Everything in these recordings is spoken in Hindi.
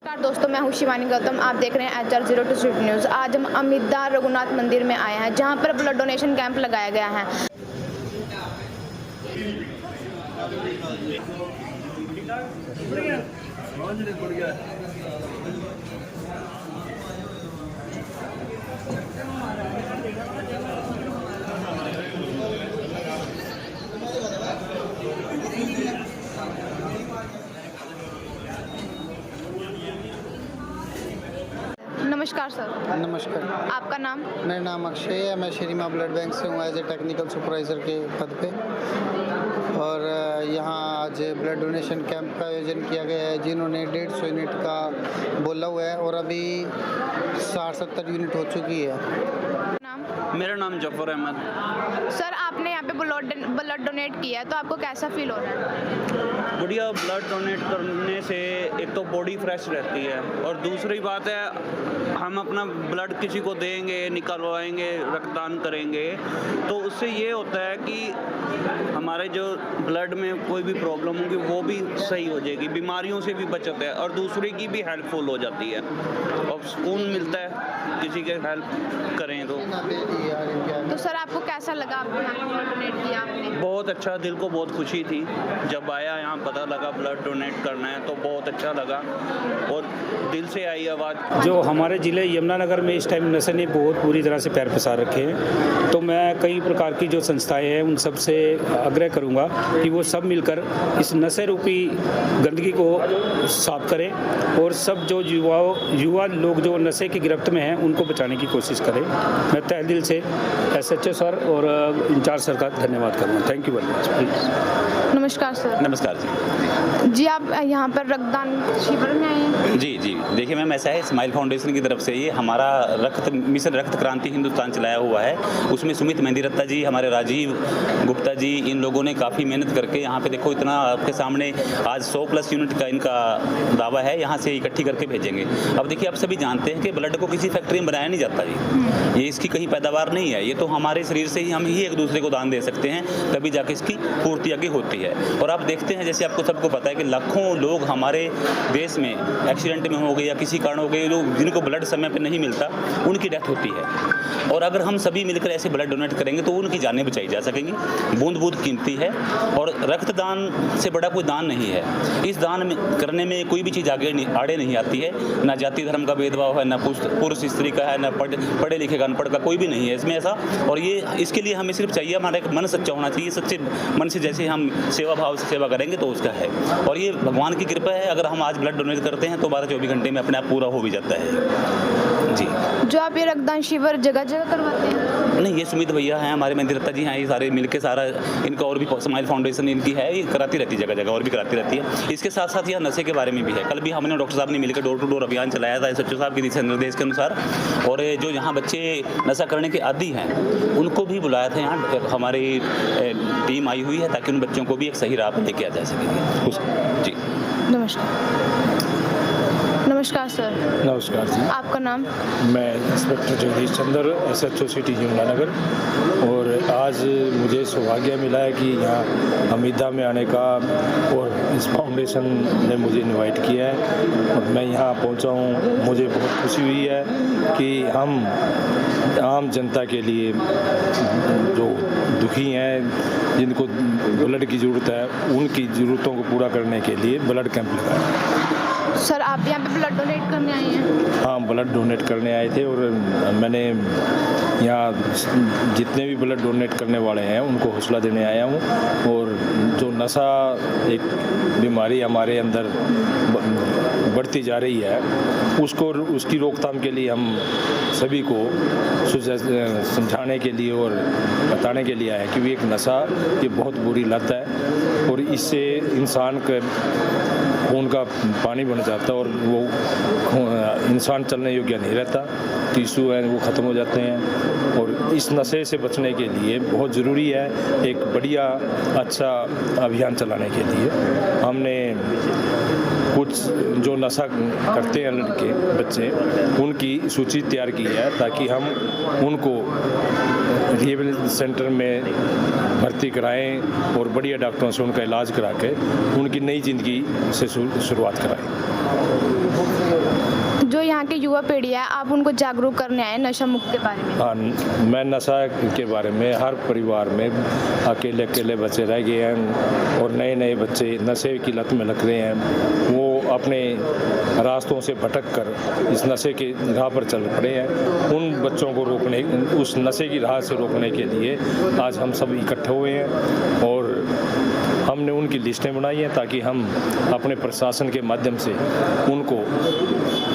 नमस्कार दोस्तों, मैं हूं शिवानी गौतम। आप देख रहे हैं HR02 न्यूज़। आज हम अमिदा रघुनाथ मंदिर में आए हैं, जहां पर ब्लड डोनेशन कैंप लगाया गया है। नमस्कार सर। नमस्कार, आपका नाम? मेरा नाम अक्षय है। मैं श्री माँ ब्लड बैंक से हूँ एज ए टेक्निकल सुपरवाइज़र के पद पे। और यहाँ आज ब्लड डोनेशन कैंप का आयोजन किया गया है, जिन्होंने 150 यूनिट का बोला हुआ है और अभी 60-70 यूनिट हो चुकी है। नाम? मेरा नाम जफर अहमद। सर, आपने यहाँ पे ब्लड डोनेट किया है, तो आपको कैसा फील हो रहा है? बढ़िया। ब्लड डोनेट करने से एक तो बॉडी फ्रेश रहती है और दूसरी बात है, हम अपना ब्लड किसी को देंगे, निकलवाएंगे, रक्तदान करेंगे, तो उससे ये होता है कि हमारे जो ब्लड में कोई भी प्रॉब्लम होगी वो भी सही हो जाएगी, बीमारियों से भी बचत है और दूसरे की भी हेल्पफुल हो जाती है और सुकून मिलता है किसी के हेल्प करें तो सर, आपको कैसा लगा? आपको यहाँ पे ब्लड डोनेट किया आपने? बहुत अच्छा, दिल को बहुत खुशी थी जब आया यहाँ पता लगा ब्लड डोनेट करना है, तो बहुत अच्छा लगा और दिल से आई आवाज़। जो हमारे ज़िले यमुनानगर में इस टाइम नशे ने बहुत बुरी तरह से पैर पसार रखे हैं, तो मैं कई प्रकार की जो संस्थाएं हैं उन सब से आग्रह करूंगा कि वो सब मिलकर इस नशे रूपी गंदगी को साफ करें और सब जो युवा लोग जो नशे की गिरफ्त में हैं उनको बचाने की कोशिश करें। मैं तहे दिल से SHO सर और इंचार्ज सर का धन्यवाद करूँगा। Thank you very much. Please. नमस्कार सर। नमस्कार जी। आप यहाँ पर रक्तदान शिविर में आए हैं? जी, देखिए मैम, ऐसा है, स्माइल फाउंडेशन की तरफ से ये हमारा मिशन रक्त क्रांति हिंदुस्तान चलाया हुआ है। उसमें सुमित मेहंदी रत्ता जी, हमारे राजीव गुप्ता जी, इन लोगों ने काफ़ी मेहनत करके यहाँ पे देखो इतना आपके सामने आज 100+ यूनिट का इनका दावा है, यहाँ से इकट्ठी करके भेजेंगे। अब देखिए, आप सभी जानते हैं कि ब्लड को किसी फैक्ट्री में बनाया नहीं जाता जी, ये इसकी कहीं पैदावार नहीं है, ये तो हमारे शरीर से ही हम ही एक दूसरे को दान दे सकते हैं, तभी जाके इसकी पूर्ति आगे होती है। और आप देखते हैं, जैसे आपको सबको पता है कि लाखों लोग हमारे देश में एक्सीडेंट में हो गए या किसी कारण हो गए, लोग जिनको ब्लड समय पर नहीं मिलता उनकी डेथ होती है। और अगर हम सभी मिलकर ऐसे ब्लड डोनेट करेंगे तो उनकी जानें बचाई जा सकेंगी। बूंद बूंद कीमती है और रक्तदान से बड़ा कोई दान नहीं है। इस दान में करने में कोई भी चीज़ आड़े नहीं आती है, ना जाति धर्म का भेदभाव है, ना पुरुष स्त्री का है, ना पढ़े लिखे का अनपढ़ का, कोई भी नहीं है इसमें ऐसा। और ये इसके लिए हमें सिर्फ चाहिए हमारा एक मन सच्चा होना चाहिए। सच्चे मन से जैसे हम सेवा भाव से सेवा करेंगे तो उसका है। और ये भगवान की कृपा है, अगर हम आज ब्लड डोनेट करते हैं तो 12-24 घंटे में अपने आप पूरा हो भी जाता है जी। जो आप ये रक्तदान शिविर जगह जगह करवाते हैं? नहीं, ये सुमित भैया हैं, हमारे मेहंदी रत्ता जी हैं, ये सारे मिलके सारा इनका, और भी स्माइल फाउंडेशन इनकी है, ये कराती रहती है जगह जगह और भी कराती रहती है। इसके साथ साथ यह नशे के बारे में भी है। कल भी हमने डॉक्टर साहब ने मिलकर डोर टू डोर अभियान चलाया था SHO साहब के दिशा निर्देश के अनुसार। और जो यहाँ बच्चे नशा करने के आदी हैं उनको भी बुलाया था, यहाँ हमारी टीम आई हुई है ताकि उन बच्चों को भी एक सही राह पर लेके आ जा सकेंगे जी। नमस्कार सर। नमस्कार जी। आपका नाम? मैं इंस्पेक्टर जगदीश चंद्र, SHO सिटी यमुनानगर। और आज मुझे सौभाग्य मिला है कि यहाँ अमिदा में आने का, और इस फाउंडेशन ने मुझे इनवाइट किया है और मैं यहाँ पहुँचा हूँ। मुझे बहुत खुशी हुई है कि हम आम जनता के लिए, जो दुखी हैं, जिनको ब्लड की ज़रूरत है, उनकी ज़रूरतों को पूरा करने के लिए ब्लड कैंप लगाया। सर, आप यहाँ पे ब्लड डोनेट करने आए हैं? हाँ, ब्लड डोनेट करने आए थे और मैंने यहाँ जितने भी ब्लड डोनेट करने वाले हैं उनको हौसला देने आया हूँ। और जो नशा एक बीमारी हमारे अंदर बढ़ती जा रही है, उसकी रोकथाम के लिए हम सभी को समझाने के लिए और बताने के लिए आए कि भी एक नशा ये बहुत बुरी लत है और इससे इंसान का खून का पानी बन जाता है और वो इंसान चलने योग्य नहीं रहता, टिश्यू हैं वो ख़त्म हो जाते हैं। और इस नशे से बचने के लिए बहुत ज़रूरी है एक बढ़िया अच्छा अभियान चलाने के लिए हमने कुछ जो नशा करते हैं लड़के बच्चे, उनकी सूची तैयार की है ताकि हम उनको रिहेबिलिटेशन सेंटर में भर्ती कराएं और बढ़िया डॉक्टरों से उनका इलाज करा के उनकी नई ज़िंदगी से शुरुआत कराएं। युवा पीढ़ी है, आप उनको जागरूक करने आए नशा मुक्त के बारे में। हाँ, मैं नशा के बारे में, हर परिवार में अकेले अकेले बच्चे रह गए हैं और नए नए बच्चे नशे की लत में लग रहे हैं। वो अपने रास्तों से भटक कर इस नशे के राह पर चल पड़े हैं। उन बच्चों को रोकने, उस नशे की राह से रोकने के लिए आज हम सब इकट्ठे हुए हैं और हमने उनकी लिस्टें बनाई हैं ताकि हम अपने प्रशासन के माध्यम से उनको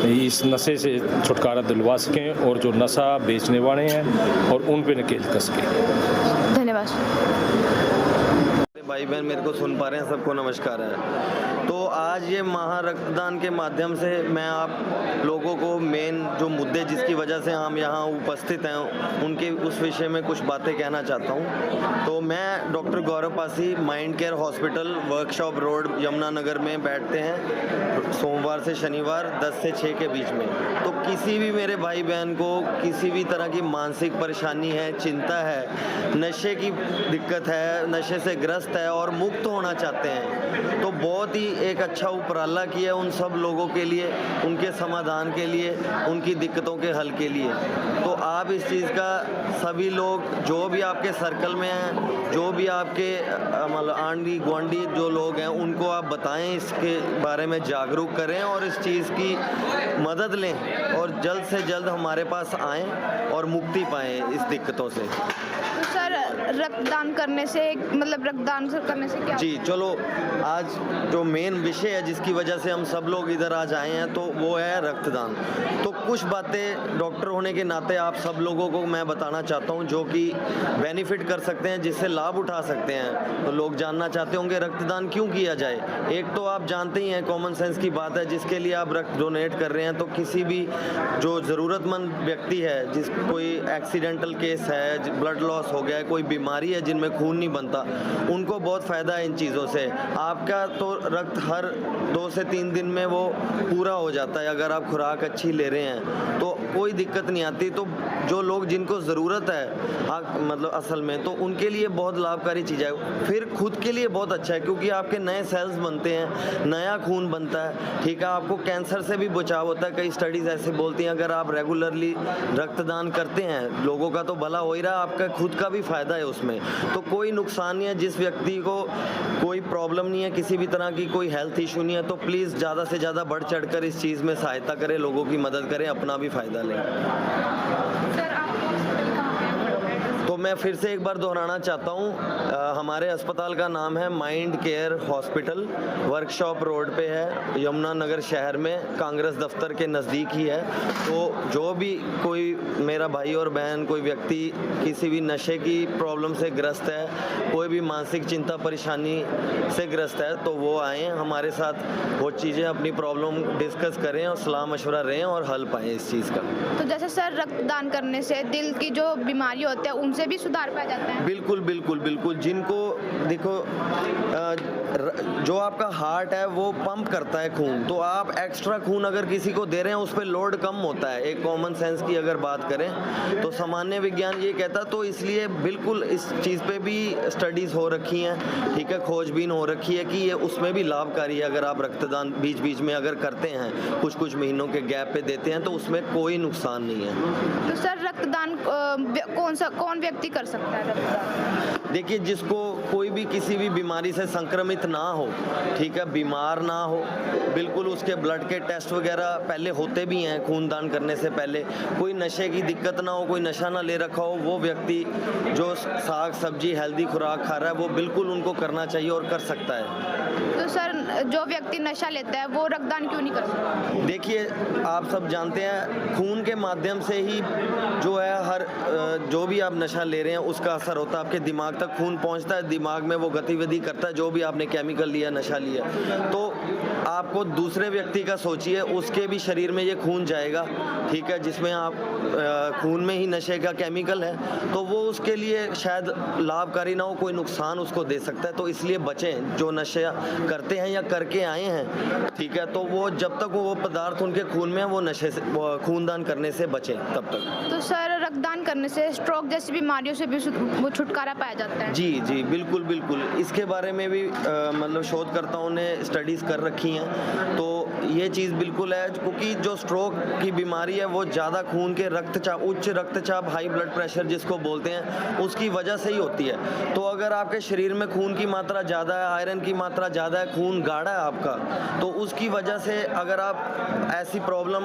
इस नशे से छुटकारा दिलवा सकें और जो नशा बेचने वाले हैं और उन पे नकेल कस सकें। धन्यवाद। भाई बहन मेरे को सुन पा रहे हैं, सबको नमस्कार है। तो आज ये महा रक्तदान के माध्यम से मैं आप लोगों को मेन जो मुद्दे जिसकी वजह से हम यहाँ उपस्थित हैं उनके उस विषय में कुछ बातें कहना चाहता हूँ। तो मैं doctor Gaurav Passi, Mind Care Hospital, Workshop Road, Yamunanagar में बैठते हैं सोमवार से शनिवार 10 से 6 के बीच में। तो किसी भी मेरे भाई बहन को किसी भी तरह की मानसिक परेशानी है, चिंता है, नशे की दिक्कत है, नशे से ग्रस्त है और मुक्त होना चाहते हैं, तो बहुत ही एक अच्छा उपराला किया उन सब लोगों के लिए, उनके समाधान के लिए, उनकी दिक्कतों के हल के लिए। तो आप इस चीज़ का सभी लोग जो भी आपके सर्कल में हैं, जो भी आपके मतलब आंडी गुआंडी जो लोग हैं, उनको आप बताएं, इसके बारे में जागरूक करें और इस चीज़ की मदद लें और जल्द से जल्द हमारे पास आएँ और मुक्ति पाएँ इस दिक्कतों से। तो सर रक्तदान करने से मतलब रक्तदान करने से क्या जी चलो, आज जो मेन विषय है जिसकी वजह से हम सब लोग इधर आज आए हैं तो वो है रक्तदान। तो कुछ बातें डॉक्टर होने के नाते आप सब लोगों को मैं बताना चाहता हूं जो कि बेनिफिट कर सकते हैं, जिससे लाभ उठा सकते हैं। तो लोग जानना चाहते होंगे रक्तदान क्यों किया जाए। एक तो आप जानते ही हैं, कॉमन सेंस की बात है, जिसके लिए आप रक्त डोनेट कर रहे हैं तो किसी भी जो ज़रूरतमंद व्यक्ति है, जिस कोई एक्सीडेंटल केस है, ब्लड लॉस हो गया है, कोई बीमारी है जिनमें खून नहीं बनता, उनको बहुत फ़ायदा है इन चीज़ों से। आपका तो रक्त हर 2 से 3 दिन में वो पूरा हो जाता है अगर आप खुराक अच्छी ले रहे हैं, तो कोई दिक्कत नहीं आती। तो जो लोग जिनको ज़रूरत है मतलब असल में, तो उनके लिए बहुत लाभकारी चीज़ है। फिर खुद के लिए बहुत अच्छा है क्योंकि आपके नए सेल्स बनते हैं, नया खून बनता है, ठीक है। आपको कैंसर से भी बचाव होता है। कई स्टडीज़ ऐसे बोलती हैं अगर आप रेगुलरली रक्तदान करते हैं, लोगों का तो भला हो ही रहा, आपका खुद का भी फ़ायदा है उसमें। तो कोई नुकसान नहीं है। जिस व्यक्ति को कोई प्रॉब्लम नहीं है, किसी भी तरह की कोई हेल्थ इशू नहीं है, तो प्लीज़ ज़्यादा से ज़्यादा बढ़ चढ़कर इस चीज़ में सहायता करें, लोगों की मदद करें, अपना भी फ़ायदा लें। तो मैं फिर से एक बार दोहराना चाहता हूँ, हमारे अस्पताल का नाम है mind Care Hospital, Workshop road पे है, यमुनानगर शहर में, कांग्रेस दफ्तर के नज़दीक ही है। तो जो भी कोई मेरा भाई और बहन, कोई व्यक्ति किसी भी नशे की प्रॉब्लम से ग्रस्त है, कोई भी मानसिक चिंता परेशानी से ग्रस्त है, तो वो आएँ हमारे साथ, वो चीज़ें अपनी प्रॉब्लम डिस्कस करें और सलाह मशवरा रहें और हल पाएँ इस चीज़ का। तो जैसे सर रक्तदान करने से दिल की जो बीमारी होती है उनसे भी सुधार पाया जाता है। बिल्कुल बिल्कुल बिल्कुल। जिनको देखो जो आपका हार्ट है वो पंप करता है खून, तो आप एक्स्ट्रा खून अगर किसी को दे रहे हैं उस पर लोड कम होता है। एक कॉमन सेंस की अगर बात करें तो सामान्य विज्ञान ये कहता, तो इसलिए बिल्कुल इस चीज़ पे भी स्टडीज़ हो रखी हैं, ठीक है, खोजबीन हो रखी है कि ये उसमें भी लाभकारी है। अगर आप रक्तदान बीच बीच में अगर करते हैं, कुछ कुछ महीनों के गैप पे देते हैं, तो उसमें कोई नुकसान नहीं है। तो सर रक्तदान कौन व्यक्ति कर सकता है रक्तदान? देखिए, जिसको कोई भी किसी भी बीमारी से संक्रमित ना हो, ठीक है, बीमार ना हो, बिल्कुल उसके ब्लड के टेस्ट वगैरह पहले होते भी हैं खून दान करने से पहले, कोई नशे की दिक्कत ना हो, कोई नशा ना ले रखा हो, वो व्यक्ति जो साग सब्जी हेल्दी खुराक खा रहा है वो बिल्कुल उनको करना चाहिए और कर सकता है। तो सर जो व्यक्ति नशा लेता है वो रक्तदान क्यों नहीं कर सकता? देखिए, आप सब जानते हैं खून के माध्यम से ही जो है हर जो भी आप नशा ले रहे हैं उसका असर होता है, आपके दिमाग तक खून पहुंचता है, दिमाग में वो गतिविधि करता है, जो भी आपने केमिकल लिया, नशा लिया। तो आपको दूसरे व्यक्ति का सोचिए, उसके भी शरीर में ये खून जाएगा, ठीक है, जिसमें आप खून में ही नशे का केमिकल है, तो वो उसके लिए शायद लाभकारी ना हो, कोई नुकसान उसको दे सकता है। तो इसलिए बचें, जो नशा करते हैं या करके आए हैं, ठीक है, तो वो जब तक वो पदार्थ उनके खून में है, वो नशे से खूनदान करने से बचें तब तक। तो सर रक्तदान करने से स्ट्रोक जैसी बीमारियों से भी वो छुटकारा पाया जाता है? जी जी बिल्कुल बिल्कुल। इसके बारे में भी मतलब शोधकर्ताओं ने स्टडीज़ कर रखी हैं। तो ये चीज़ बिल्कुल है, क्योंकि जो स्ट्रोक की बीमारी है वो ज़्यादा खून के रक्तचाप, उच्च रक्तचाप, हाई ब्लड प्रेशर जिसको बोलते हैं, उसकी वजह से ही होती है। तो अगर आपके शरीर में खून की मात्रा ज़्यादा है, आयरन की मात्रा ज़्यादा है, खून गाढ़ा है आपका, तो उसकी वजह से अगर आप ऐसी प्रॉब्लम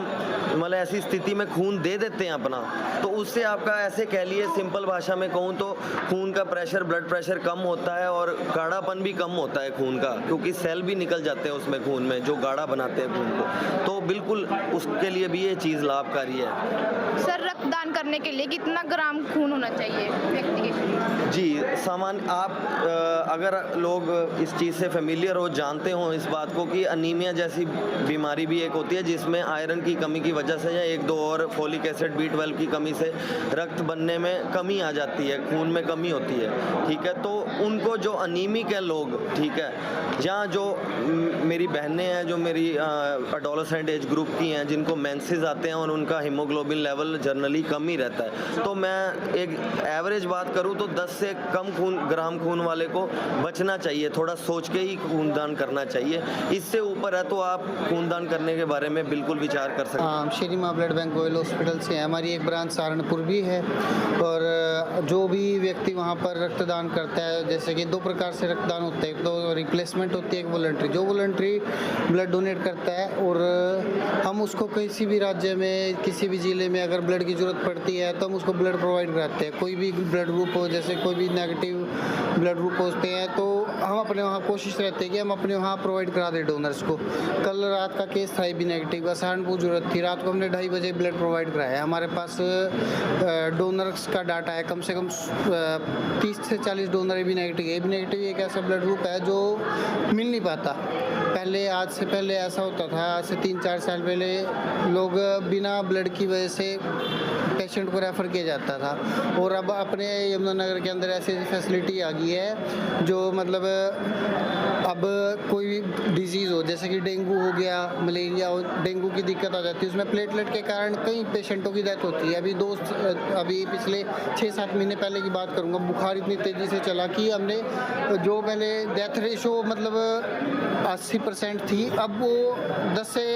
मतलब ऐसी स्थिति में खून दे देते हैं अपना, तो उससे आपका ऐसे कह लिए सिंपल भाषा में कहूँ तो खून का प्रेशर, ब्लड प्रेशर कम होता है और गाढ़ापन भी कम होता है खून का, क्योंकि सेल भी निकल जाते हैं उसमें खून में जो गाढ़ा बनाते हैं खून को। तो बिल्कुल उसके लिए भी ये चीज़ लाभकारी है। सर, रक्तदान करने के लिए कितना ग्राम खून होना चाहिए व्यक्ति के? जी, सामान्य आप अगर लोग इस चीज़ से फेमिलियर हो, जानते हो इस बात को कि अनीमिया जैसी बीमारी भी एक होती है जिसमें आयरन की कमी की वजह से या 1-2 और फोलिक एसिड, B12 की कमी से रक्त बनने में कमी आ जाती है, खून में कमी होती है, ठीक है। तो उनको जो अनीमिक है लोग, ठीक है, या जो मेरी बहनें हैं जो मेरी एडोलेसेंट एज ग्रुप की हैं, जिनको मेंसेस आते हैं और उनका हीमोग्लोबिन लेवल जनरली कम ही रहता है, तो मैं एक एवरेज बात करूं तो 10 से कम ग्राम खून वाले को बचना चाहिए, थोड़ा सोच के ही खूनदान करना चाहिए। इससे ऊपर है तो आप खूनदान करने के बारे में बिल्कुल विचार कर सकते हैं। हाँ, श्री माँ ब्लड बैंक गोयल हॉस्पिटल से है, हमारी एक ब्रांच सहारनपुर भी है। और जो भी व्यक्ति वहाँ पर रक्तदान करता है, जैसे कि 2 प्रकार से रक्तदान होते हैं, तो रिप्लेसमेंट होती है, एक वॉलंटरी। जो वॉलंटरी ब्लड डोनेट करता है और हम उसको किसी भी राज्य में, किसी भी ज़िले में अगर ब्लड की ज़रूरत पड़ती है तो हम उसको ब्लड प्रोवाइड कराते हैं। कोई भी ब्लड ग्रुप हो, जैसे कोई भी नेगेटिव ब्लड ग्रुप होते हैं, तो हम अपने वहाँ कोशिश रहती है कि हम अपने वहाँ प्रोवाइड करा दें डोनर्स को। कल रात का केस था बी नेगेटिव का, सहारनपुर जरूरत थी, रात को हमने 2:30 बजे ब्लड प्रोवाइड कराया है। हमारे पास डोनर्स का डाटा है, कम से कम 30 से 40 donor A B negative. A B negative एक ऐसा ब्लड ग्रुप है जो मिल नहीं पाता। पहले, आज से पहले ऐसा होता था, आज से 3-4 साल पहले लोग बिना ब्लड की वजह से पेशेंट को रेफ़र किया जाता था। और अब अपने यमुनानगर के अंदर ऐसी फैसिलिटी आ गई है जो मतलब अब कोई भी डिजीज़ हो, जैसे कि डेंगू हो गया, मलेरिया हो, डेंगू की दिक्कत आ जाती है, उसमें प्लेटलेट के कारण कई पेशेंटों की डेथ होती है। अभी पिछले 6-7 महीने पहले की बात करूँगा, बुखार इतनी तेज़ी से चला कि हमने जो पहले डेथ रेशो मतलब 80% थी, अब वो 10 से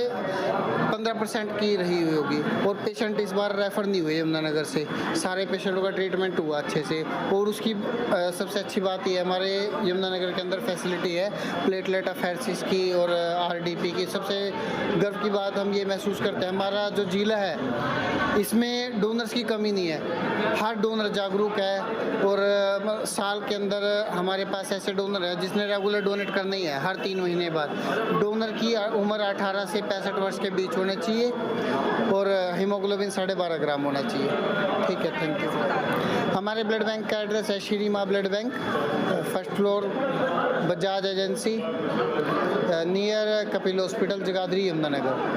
15% की रही हुई होगी। और पेशेंट इस बार रेफ़र नहीं हुए यमुनानगर से, सारे पेशेंटों का ट्रीटमेंट हुआ अच्छे से। और उसकी सबसे अच्छी बात ये हमारे यमुनानगर के अंदर फैसिलिटी है प्लेटलेट अफेयर्स की और RDP की। सबसे गर्व की बात हम ये महसूस करते हैं, हमारा जो जिला है इसमें डोनर्स की कमी नहीं है, हर डोनर जागरूक है। और साल के अंदर हमारे पास ऐसे डोनर हैं जिसने रेगुलर डोनेट करना ही है हर 3 महीने बाद। डोनर की उम्र 18 से 65 वर्ष के बीच होनी चाहिए और हीमोग्लोबिन 12.5 ग्राम होना चाहिए। ठीक है, थैंक यू। हमारे ब्लड बैंक का एड्रेस है श्री माँ blood bank, 1st floor, Bajaj agency, near Kapil hospital, Jagadhri, Yamunanagar.